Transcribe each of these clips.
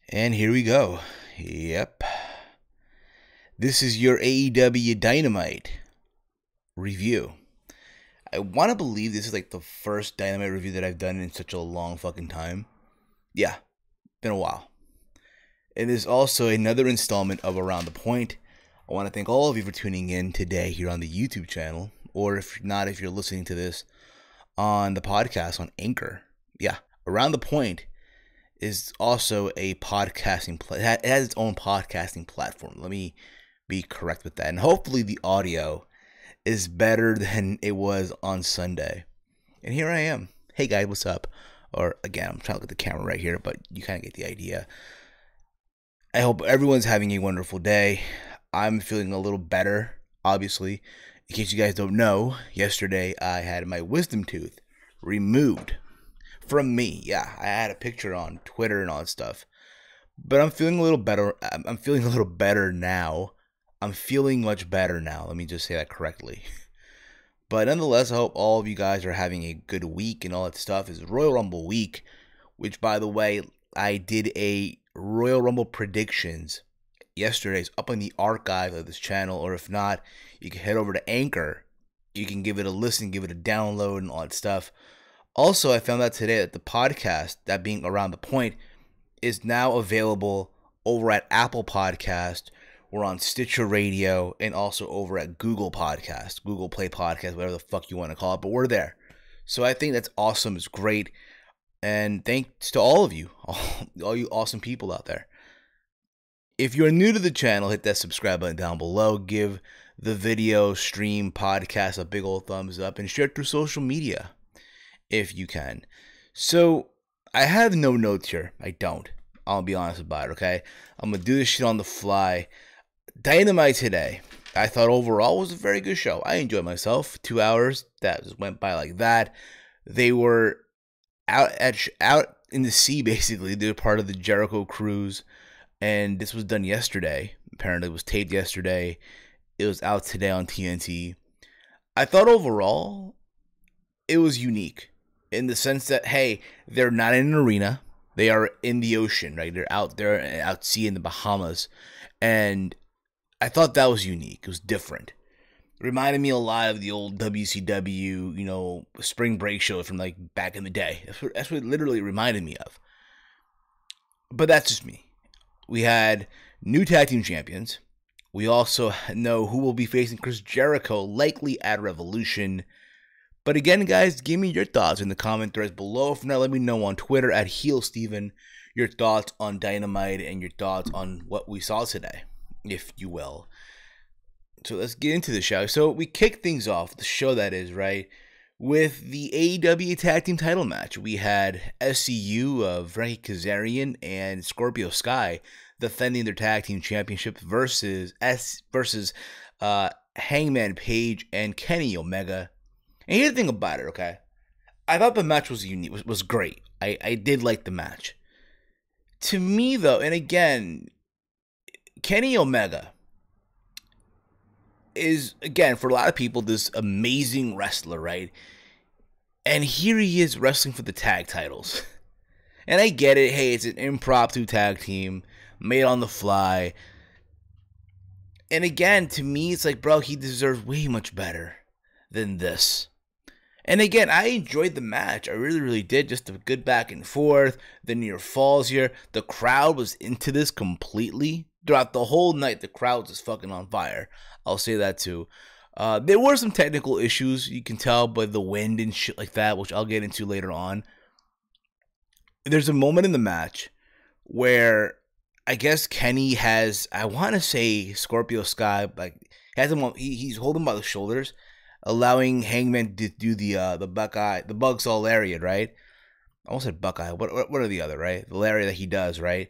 And here we go. Yep. This is your AEW Dynamite review. I want to believe this is like the first Dynamite review that I've done in such a long fucking time. Yeah, been a while. It is also another installment of Around the Point. I want to thank all of you for tuning in today here on the YouTube channel, or if not, if you're listening to this on the podcast on Anchor. Yeah, Around the Point is also a podcasting, it has its own podcasting platform. Let me be correct with that. And hopefully the audio is better than it was on Sunday. And here I am. Hey guys, what's up? Or again, I'm trying to look at the camera right here, but you kind of get the idea. I hope everyone's having a wonderful day. I'm feeling a little better, obviously. In case you guys don't know, yesterday I had my wisdom tooth removed from me. Yeah, I had a picture on Twitter and all that stuff. But I'm feeling a little better. I'm feeling a little better now. I'm feeling much better now. Let me just say that correctly. But nonetheless, I hope all of you guys are having a good week and all that stuff. It's Royal Rumble week, which, by the way, I did a Royal Rumble predictions yesterday. It's up on the archive of this channel, or if not, you can head over to Anchor. You can give it a listen, give it a download, and all that stuff. Also, I found out today that the podcast, that being Around the Point, is now available over at Apple Podcast. We're on Stitcher Radio, and also over at Google Podcast, Google Play Podcast, whatever the fuck you want to call it, but we're there. So I think that's awesome. It's great. And thanks to all of you, all you awesome people out there. If you're new to the channel, hit that subscribe button down below. Give the video, stream, podcast a big old thumbs up, and share it through social media if you can. So I have no notes here. I don't. I'll be honest about it, okay? I'm going to do this shit on the fly. Dynamite today, I thought overall was a very good show. I enjoyed myself. 2 hours, that just went by like that. They were out in the sea, basically. They were part of the Jericho cruise, and this was done yesterday. Apparently, it was taped yesterday. It was out today on TNT. I thought overall, it was unique in the sense that, hey, they're not in an arena. They are in the ocean, right? They're out there, out sea in the Bahamas. And I thought that was unique. It was different. It reminded me a lot of the old WCW, spring break show from like back in the day. That's what it literally reminded me of. But that's just me. We had new tag team champions. We also know who will be facing Chris Jericho, likely at Revolution. But again, guys, give me your thoughts in the comment threads below. If not, let me know on Twitter at HeelSteven your thoughts on Dynamite and your thoughts on what we saw today, if you will. So let's get into the show. So we kick things off, the show that is, right, with the AEW Tag Team title match. We had SCU of Frankie Kazarian and Scorpio Sky defending their tag team championship versus Hangman Page and Kenny Omega. And here's the thing about it, okay? I thought the match was unique, was great. I did like the match. To me, though, and again, Kenny Omega is, again, for a lot of people, this amazing wrestler, right? And here he is wrestling for the tag titles. And I get it. Hey, it's an impromptu tag team made on the fly. And again, to me, it's like, bro, he deserves way much better than this. And again, I enjoyed the match. I really, really did. Just a good back and forth. The near falls here. The crowd was into this completely. Throughout the whole night, the crowd was just fucking on fire. I'll say that too. There were some technical issues. You can tell by the wind and shit like that, which I'll get into later on. There's a moment in the match where I guess Kenny has, I want to say Scorpio Sky, like, has him on, he's holding him by the shoulders, allowing Hangman to do the Buckeye, the Buzzsaw lariat, right? I almost said Buckeye. What are the other, right? The lariat that he does, right?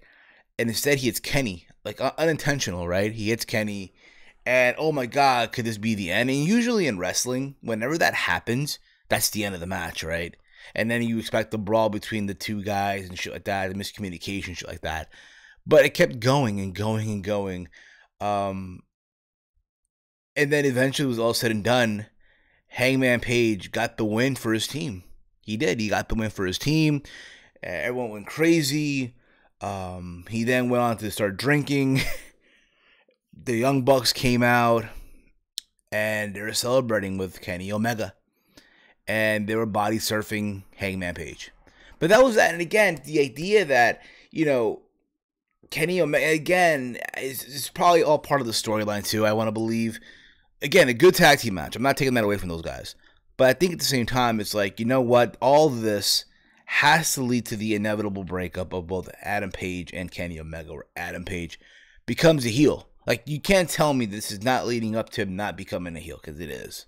And instead he hits Kenny, like unintentional, right? He hits Kenny, and oh my God, could this be the end? And usually in wrestling, whenever that happens, that's the end of the match, right? And then you expect the brawl between the two guys and shit like that, the miscommunication, shit like that. But it kept going and going and going. And then eventually it was all said and done. Hangman Page got the win for his team. He did. He got the win for his team. Everyone went crazy. He then went on to start drinking. The Young Bucks came out, and they were celebrating with Kenny Omega. And they were body surfing Hangman Page. But that was that. And again, the idea that, Kenny Omega, again, is probably all part of the storyline too, I want to believe. Again, a good tag team match. I'm not taking that away from those guys. But I think at the same time, it's like, you know what? All of this has to lead to the inevitable breakup of both Adam Page and Kenny Omega, where Adam Page becomes a heel. Like, you can't tell me this is not leading up to him not becoming a heel, because it is.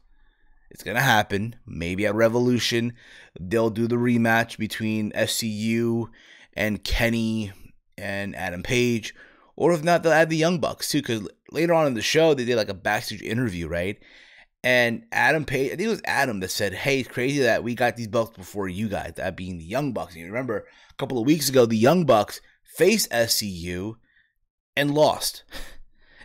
It's going to happen. Maybe at Revolution, they'll do the rematch between SCU and Kenny and Adam Page. Or if not, they'll add the Young Bucks too, because later on in the show, they did like a backstage interview, right? And Adam Page, I think it was Adam that said, hey, it's crazy that we got these belts before you guys, that being the Young Bucks. And you remember, a couple of weeks ago, the Young Bucks faced SCU and lost.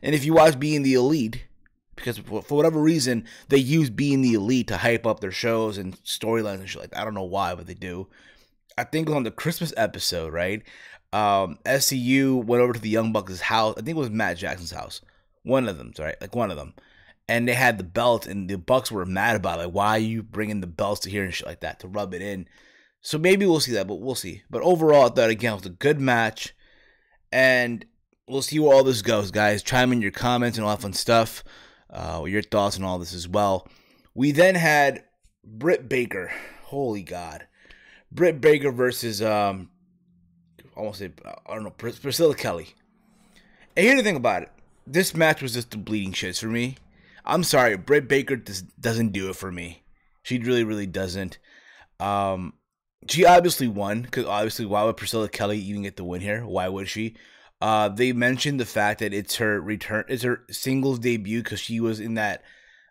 And if you watch Being the Elite, because for whatever reason, they use Being the Elite to hype up their shows and storylines and shit like that. I don't know why, but they do. I think on the Christmas episode, right? SCU went over to the Young Bucks' house. I think it was Matt Jackson's house. One of them, right? Like one of them. And they had the belt, and the Bucks were mad about it. Like, why are you bringing the belts to here and shit like that to rub it in? So maybe we'll see that, but we'll see. But overall, I thought, again, it was a good match. And we'll see where all this goes, guys. Chime in your comments and all that fun stuff. Your thoughts on all this as well. We then had Britt Baker. Holy God. Britt Baker versus, Priscilla Kelly. And here's the thing about it. This match was just the bleeding shits for me. I'm sorry, Britt Baker doesn't do it for me. She really, really doesn't. She obviously won, because obviously, why would Priscilla Kelly even get the win here? Why would she? They mentioned the fact that it's her return, it's her singles debut, because she was in that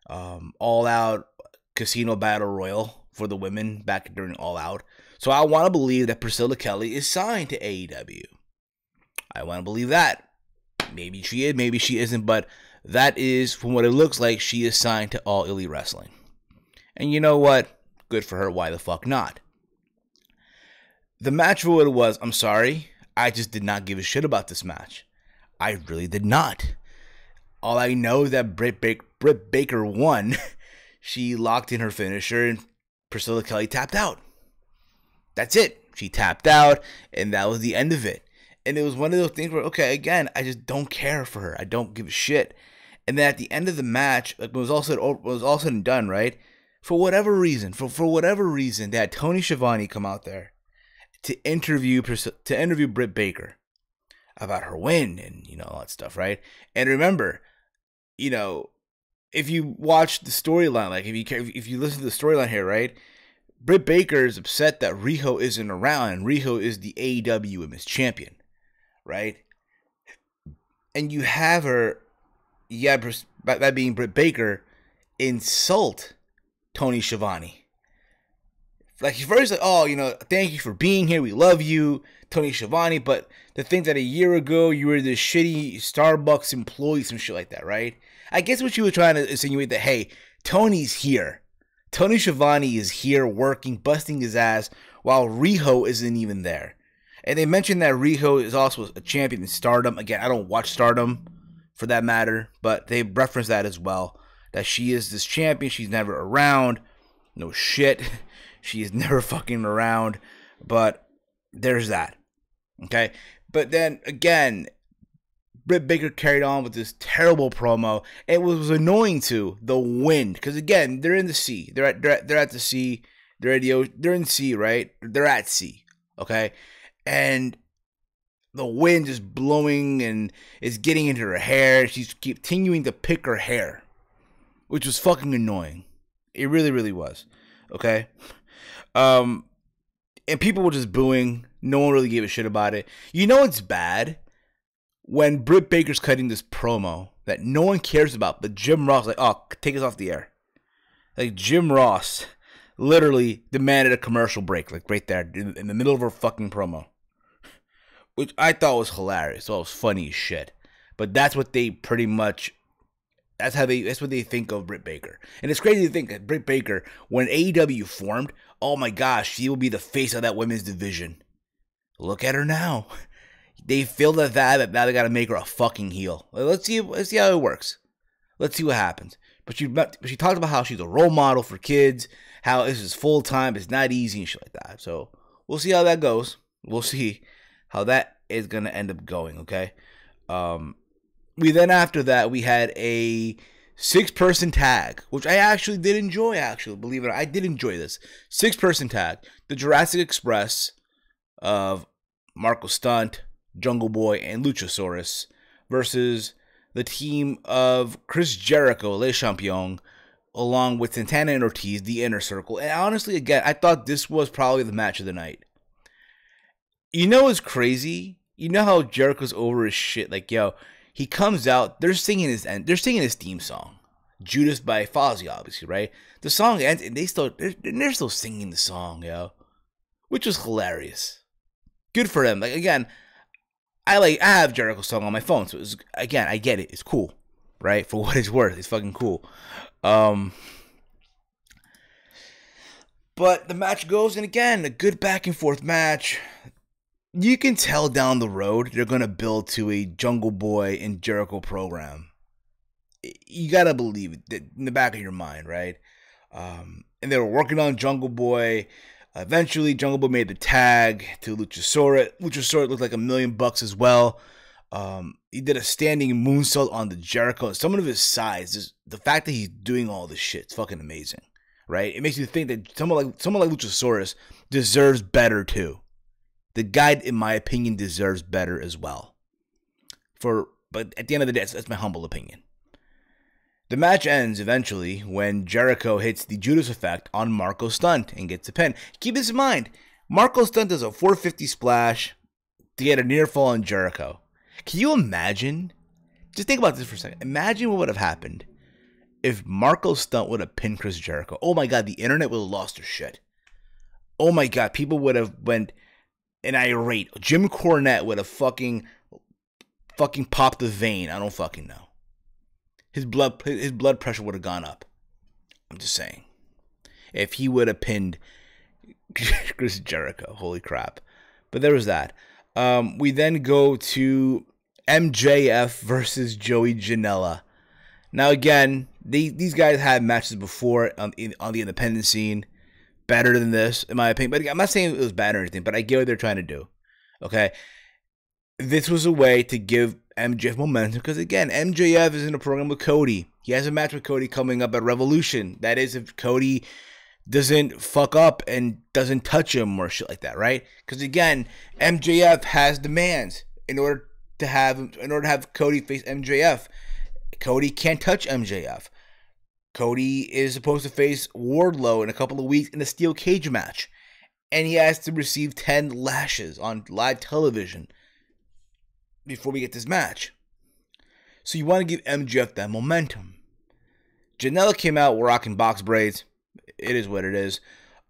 all-out casino battle royal for the women back during All Out. So I want to believe that Priscilla Kelly is signed to AEW. I want to believe that. Maybe she is, maybe she isn't, but that is, from what it looks like, she is signed to All Elite Wrestling. And you know what? Good for her. Why the fuck not? The match for what it was, I'm sorry, I just did not give a shit about this match. I really did not. All I know is that Britt Baker won. She locked in her finisher, and Priscilla Kelly tapped out. That's it. She tapped out, and that was the end of it. And it was one of those things where, okay, again, I just don't care for her. I don't give a shit. And then at the end of the match, like, it was all said and done, right? For whatever reason, they had Tony Schiavone come out there to interview Britt Baker about her win and, all that stuff, right? And remember, if you watch the storyline, like if you listen to the storyline here, right? Britt Baker is upset that Riho isn't around, and Riho is the AEW Women's Champion, right? And you have her, that being Britt Baker, insult Tony Schiavone. Like, first, like, thank you for being here. We love you, Tony Schiavone. But the thing that a year ago you were this shitty Starbucks employee, some shit like that, right? I guess what you were trying to insinuate that, hey, Tony's here. Tony Schiavone is here working, busting his ass, while Riho isn't even there. And they mentioned that Riho is also a champion in Stardom. Again, I don't watch Stardom for that matter, but they reference that as well. That she is this champion. She's never around. No shit. She is never fucking around. But there's that. Okay? But then, again, Britt Baker carried on with this terrible promo. It was annoying too. The wind. Because, again, they're in the sea. They're at the sea. They're in the sea, right? They're at sea. Okay? And the wind is blowing and it's getting into her hair. She's continuing to pick her hair, which was fucking annoying. It really, really was. Okay? And people were just booing. No one really gave a shit about it. It's bad when Britt Baker's cutting this promo that no one cares about, but Jim Ross like, oh, take us off the air. Like, Jim Ross literally demanded a commercial break, like right there in the middle of her fucking promo, which I thought was hilarious. So it was funny as shit. But that's what they pretty much. That's what they think of Britt Baker. And it's crazy to think that Britt Baker, when AEW formed, oh my gosh, she will be the face of that women's division. Look at her now. They feel that now they got to make her a fucking heel. Let's see how it works. Let's see what happens. But she talked about how she's a role model for kids, how this is full time, it's not easy and shit like that. So we'll see how that goes. We'll see how that is gonna end up going. Okay. We then after that we had a 6-person tag, which I actually did enjoy. Actually, believe it or not, I did enjoy this 6-person tag. The Jurassic Express of Marco Stunt, Jungle Boy, and Luchasaurus versus the team of Chris Jericho, Le Champion, along with Santana and Ortiz, the Inner Circle. And honestly, again, I thought this was probably the match of the night. You know what's crazy? You know how Jericho's over his shit? Like, yo, he comes out, they're singing his theme song. Judas by Fozzy, obviously, right? The song ends, and they're still singing the song, yo. Which was hilarious. Good for them. Like, again, I have Jericho's song on my phone, so I get it. It's cool, right? For what it's worth, it's fucking cool. But the match goes, and again, a good back and forth match. You can tell down the road they're gonna build to a Jungle Boy and Jericho program. You gotta believe it in the back of your mind, right? And they were working on Jungle Boy. Eventually, Jungle Boy made the tag to Luchasaurus. Luchasaurus looked like $1 million as well. He did a standing moonsault on the Jericho. Someone of his size, the fact that he's doing all this shit is fucking amazing, right? It makes you think that someone like Luchasaurus deserves better too. The guy, in my opinion, deserves better as well. But at the end of the day, that's my humble opinion. The match ends eventually when Jericho hits the Judas effect on Marco Stunt and gets a pin. Keep this in mind, Marco Stunt does a 450 splash to get a near fall on Jericho. Can you imagine? Just think about this for a second. Imagine what would have happened if Marco Stunt would have pinned Chris Jericho. Oh my god, the internet would have lost their shit. Oh my god, people would have went an irate. Jim Cornette would have fucking popped the vein. I don't fucking know. His blood pressure would have gone up. I'm just saying. If he would have pinned Chris Jericho. Holy crap. But there was that. We then go to MJF versus Joey Janela. Now again, these guys had matches before on the independent scene. Better than this, in my opinion. But I'm not saying it was bad or anything, but I get what they're trying to do. Okay? This was a way to give MJF momentum because, again, MJF is in a program with Cody. He has a match with Cody coming up at Revolution. That is, if Cody doesn't fuck up and doesn't touch him or shit like that, right? Because, again, MJF has demands in order to have Cody face MJF. Cody can't touch MJF. Cody is supposed to face Wardlow in a couple of weeks in a steel cage match. And he has to receive 10 lashes on live television before we get this match. So you want to give MJF that momentum. Janela came out rocking box braids. It is what it is.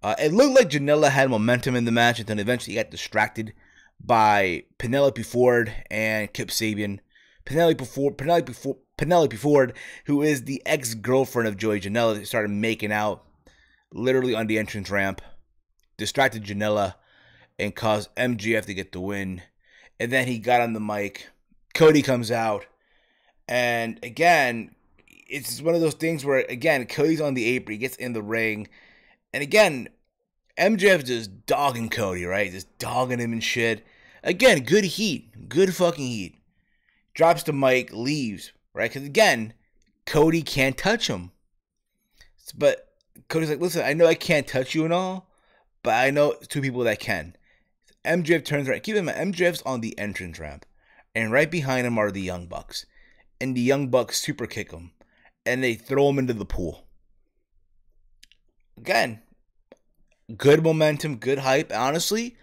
It looked like Janela had momentum in the match, and then eventually he got distracted by Penelope Ford and Kip Sabian. Penelope Ford, who is the ex-girlfriend of Joey Janela, started making out literally on the entrance ramp, distracted Janela, and caused MJF to get the win. And then he got on the mic. Cody comes out. And again, it's one of those things where, again, Cody's on the apron. He gets in the ring. And again, MJF just dogging Cody, right? Just dogging him and shit. Again, good heat. Good fucking heat. Drops the mic, leaves, right? Because again, Cody can't touch him. But Cody's like, listen, I know I can't touch you and all, but I know two people that can. MJF turns right. Keep in mind, MJF's on the entrance ramp. And right behind him are the Young Bucks. And the Young Bucks super kick him. And they throw him into the pool. Again, good momentum, good hype. Honestly,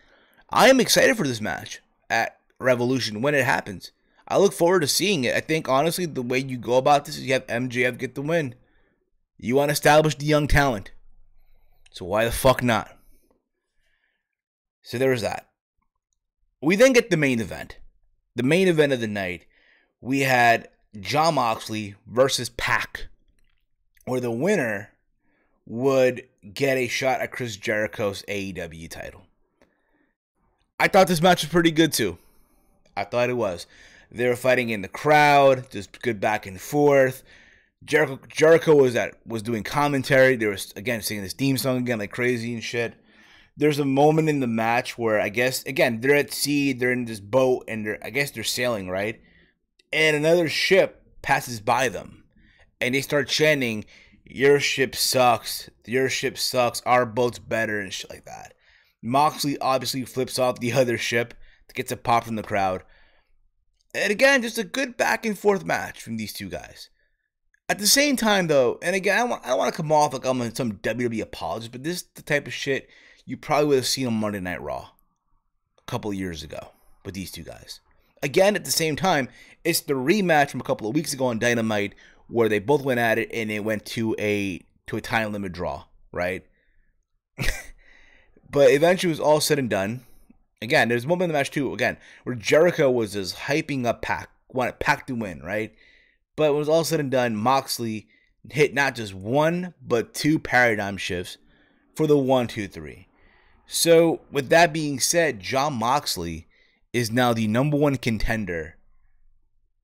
I am excited for this match at Revolution when it happens. I look forward to seeing it. I think, honestly, the way you go about this is you have MJF get the win. You want to establish the young talent. So why the fuck not? So there was that. We then get the main event. The main event of the night. We had Jon Moxley versus PAC, where the winner would get a shot at Chris Jericho's AEW title. I thought this match was pretty good too. I thought it was. They were fighting in the crowd, just good back and forth. Jericho was doing commentary. They were again singing this theme song again like crazy and shit. There's a moment in the match where I guess again they're at sea, they're in this boat, and I guess they're sailing, right? And another ship passes by them, and they start chanting, "Your ship sucks. Your ship sucks. Our boat's better," and shit like that. Moxley obviously flips off the other ship, gets a pop from the crowd. And again, just a good back and forth match from these two guys. At the same time, though, and again, I don't want to come off like I'm some WWE apologist, but this is the type of shit you probably would have seen on Monday Night Raw a couple of years ago with these two guys. Again, at the same time, it's the rematch from a couple of weeks ago on Dynamite where they both went at it and it went to a time limit draw, right? But eventually it was all said and done. Again, there's a moment in the match too, again, where Jericho was just hyping up PAC, wanted PAC to win, right? But when it was all said and done, Moxley hit not just one, but two paradigm shifts for the 1, 2, 3. So, with that being said, Jon Moxley is now the #1 contender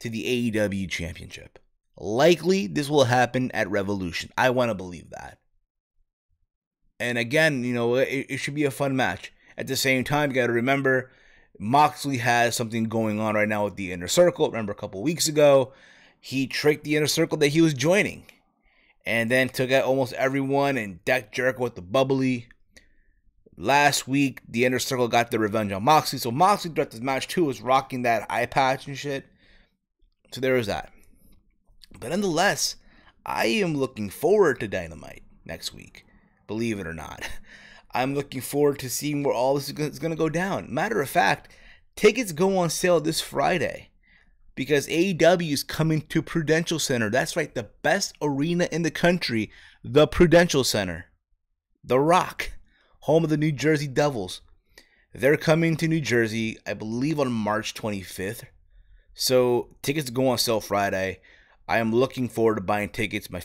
to the AEW Championship. Likely, this will happen at Revolution. I want to believe that. And again, you know, it should be a fun match. At the same time, you got to remember, Moxley has something going on right now with the Inner Circle. Remember a couple weeks ago, he tricked the Inner Circle that he was joining. And then took out almost everyone and decked Jericho with the bubbly. Last week, the Inner Circle got their revenge on Moxley. So Moxley throughout this match too was rocking that eye patch and shit. So there was that. But nonetheless, I am looking forward to Dynamite next week. Believe it or not. I'm looking forward to seeing where all this is going to go down. Matter of fact, tickets go on sale this Friday because AEW is coming to Prudential Center. That's right, the best arena in the country, the Prudential Center. The Rock, home of the New Jersey Devils. They're coming to New Jersey, I believe, on March 25th. So tickets go on sale Friday. I am looking forward to buying tickets. Me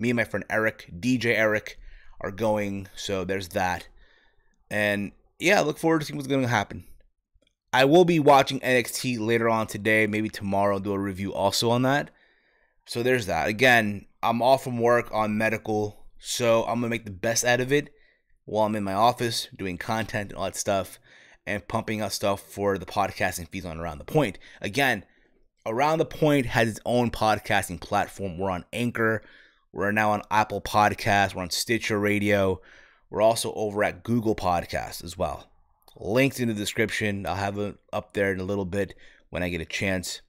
and my friend Eric, DJ Eric, are going, so there's that. And yeah, I look forward to seeing what's going to happen. I will be watching NXT later on today, maybe tomorrow, do a review also on that. So there's that. Again, I'm off from work on medical, so I'm going to make the best out of it while I'm in my office doing content and all that stuff and pumping out stuff for the podcasting feeds on Around the Point. Again, Around the Point has its own podcasting platform. We're on Anchor. We're now on Apple Podcasts. We're on Stitcher Radio. We're also over at Google Podcasts as well. Links in the description. I'll have it up there in a little bit when I get a chance.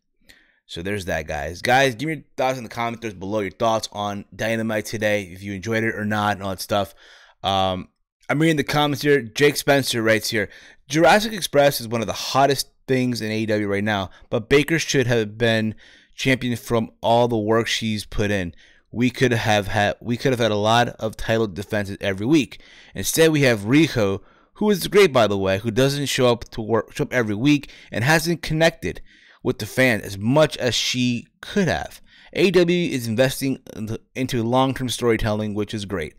So there's that, guys. Guys, give me your thoughts in the comments below. Your thoughts on Dynamite today, if you enjoyed it or not, and all that stuff. I'm reading the comments here. Jake Spencer writes here, Jurassic Express is one of the hottest things in AEW right now, but Baker should have been champion from all the work she's put in. We could have had a lot of title defenses every week. Instead, we have Riho, who is great, by the way, who doesn't show up every week and hasn't connected with the fans as much as she could have. AEW is investing into long-term storytelling, which is great.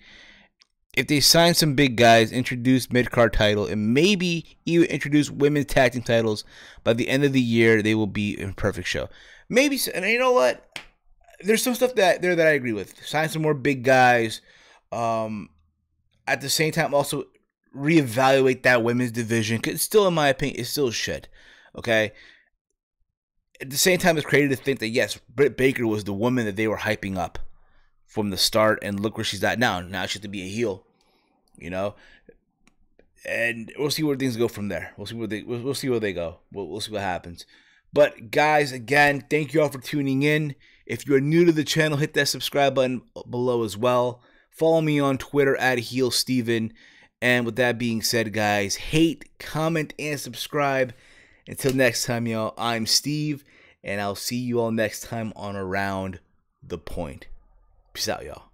If they sign some big guys, introduce mid-card title, and maybe even introduce women's tag team titles, by the end of the year, they will be a perfect show. Maybe, and you know what? There's some stuff that I agree with. Sign some more big guys. At the same time, also reevaluate that women's division. Cause it's still, in my opinion, it's still shit. Okay. At the same time, it's crazy to think that yes, Britt Baker was the woman that they were hyping up from the start, and look where she's at now. Now she has to be a heel, you know. And we'll see where things go from there. We'll see where they go. We'll see what happens. But guys, again, thank you all for tuning in. If you are new to the channel, hit that subscribe button below as well. Follow me on Twitter at HeelSteven. And with that being said, guys, hate, comment, and subscribe. Until next time, y'all, I'm Steve, and I'll see you all next time on Around the Point. Peace out, y'all.